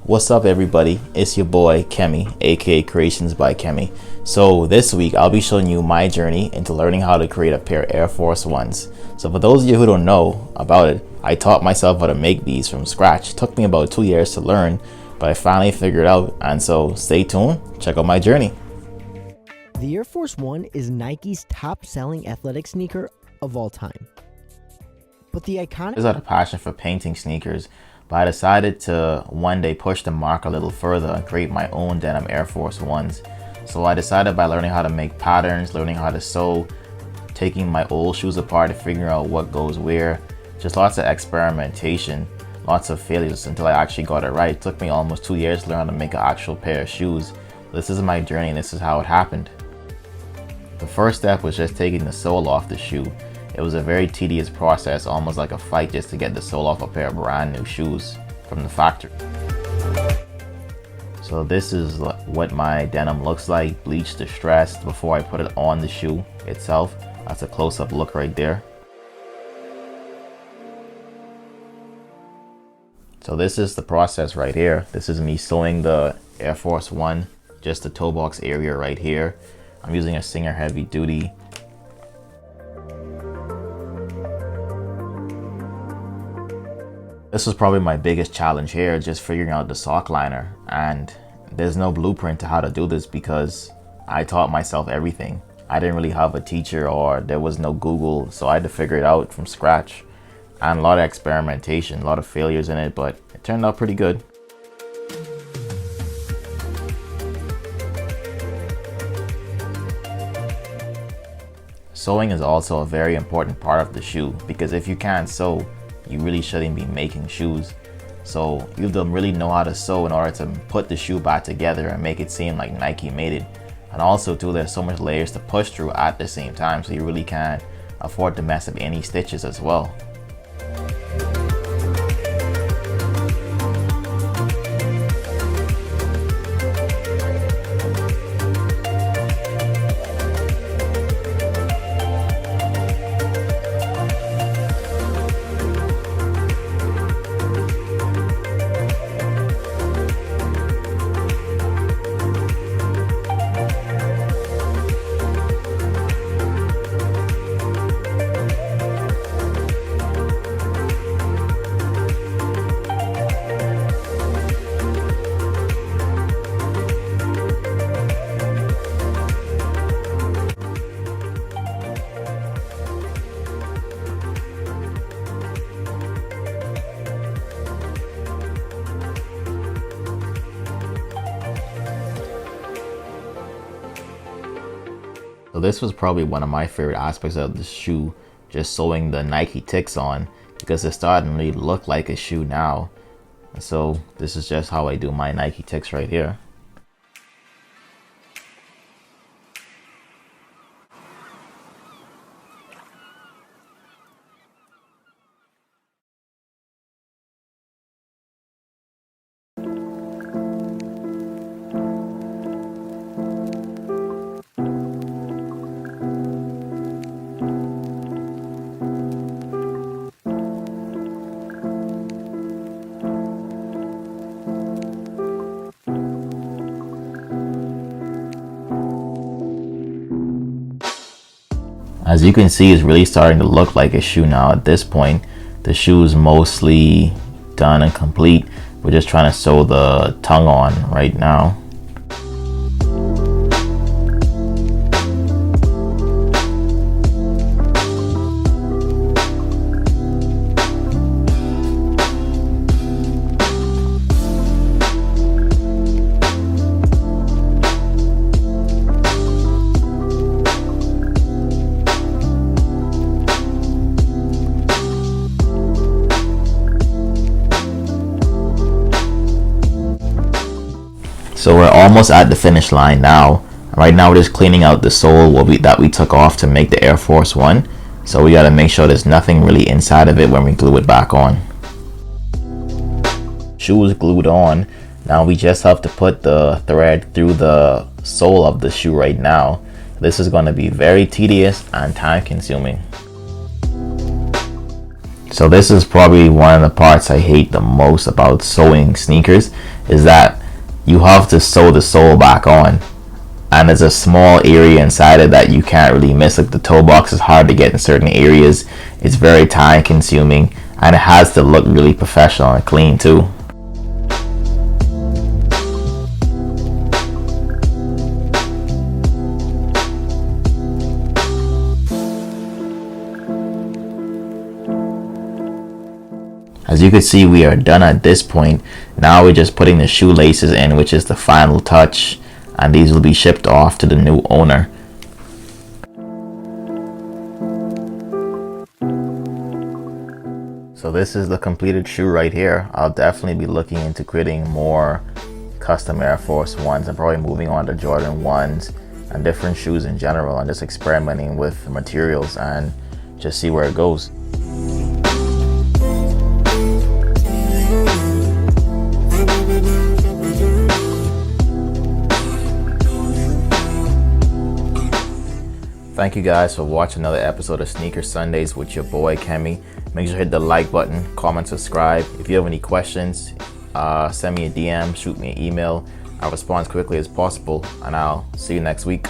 What's up everybody, it's your boy Kemi, aka Creations by Kemi. So this week I'll be showing you my journey into learning how to create a pair of Air Force Ones. So for those of you who don't know about it, I taught myself how to make these from scratch. It took me about 2 years to learn, but I finally figured it out, and so stay tuned, check out my journey. The Air Force One is Nike's top-selling athletic sneaker of all time. But the iconic... I had a passion for painting sneakers, but I decided to one day push the mark a little further and create my own denim Air Force Ones. So I decided by learning how to make patterns, learning how to sew, taking my old shoes apart and figuring out what goes where. Just lots of experimentation, lots of failures until I actually got it right. It took me almost 2 years to learn how to make an actual pair of shoes. This is my journey and this is how it happened. The first step was just taking the sole off the shoe. It was a very tedious process, almost like a fight just to get the sole off a pair of brand new shoes from the factory. So this is what my denim looks like, bleached, distressed, before I put it on the shoe itself. That's a close-up look right there. So this is the process right here. This is me sewing the Air Force One, just the toe box area right here. I'm using a Singer heavy duty. This was probably my biggest challenge here, just figuring out the sock liner, and there's no blueprint to how to do this because I taught myself everything. I didn't really have a teacher or there was no Google, so I had to figure it out from scratch, and a lot of experimentation, a lot of failures in it, but it turned out pretty good. Sewing is also a very important part of the shoe because if you can't sew, you really shouldn't be making shoes. So you have to really know how to sew in order to put the shoe back together and make it seem like Nike made it. And also too, there's so much layers to push through at the same time, so you really can't afford to mess up any stitches as well. So this was probably one of my favorite aspects of the shoe, just sewing the Nike ticks on, because it's starting to really look like a shoe now. So this is just how I do my Nike ticks right here. As you can see, it's really starting to look like a shoe now at this point. The shoe is mostly done and complete. We're just trying to sew the tongue on right now. So we're almost at the finish line now. Right now we're just cleaning out the sole that we took off to make the Air Force One. So we gotta make sure there's nothing really inside of it when we glue it back on. Shoe is glued on. Now we just have to put the thread through the sole of the shoe right now. This is gonna be very tedious and time consuming. So this is probably one of the parts I hate the most about sewing sneakers, is that you have to sew the sole back on, and there's a small area inside it that you can't really miss. Like the toe box is hard to get in certain areas. It's very time consuming, and it has to look really professional and clean too. As you can see, we are done at this point. Now we're just putting the shoelaces in, which is the final touch, and these will be shipped off to the new owner. So this is the completed shoe right here. I'll definitely be looking into creating more custom Air Force Ones and probably moving on to Jordan 1s and different shoes in general, and just experimenting with materials and just see where it goes. Thank you guys for watching another episode of Sneaker Sundays with your boy Kemi. Make sure to hit the like button, comment, subscribe. If you have any questions, send me a DM, shoot me an email. I'll respond as quickly as possible, and I'll see you next week.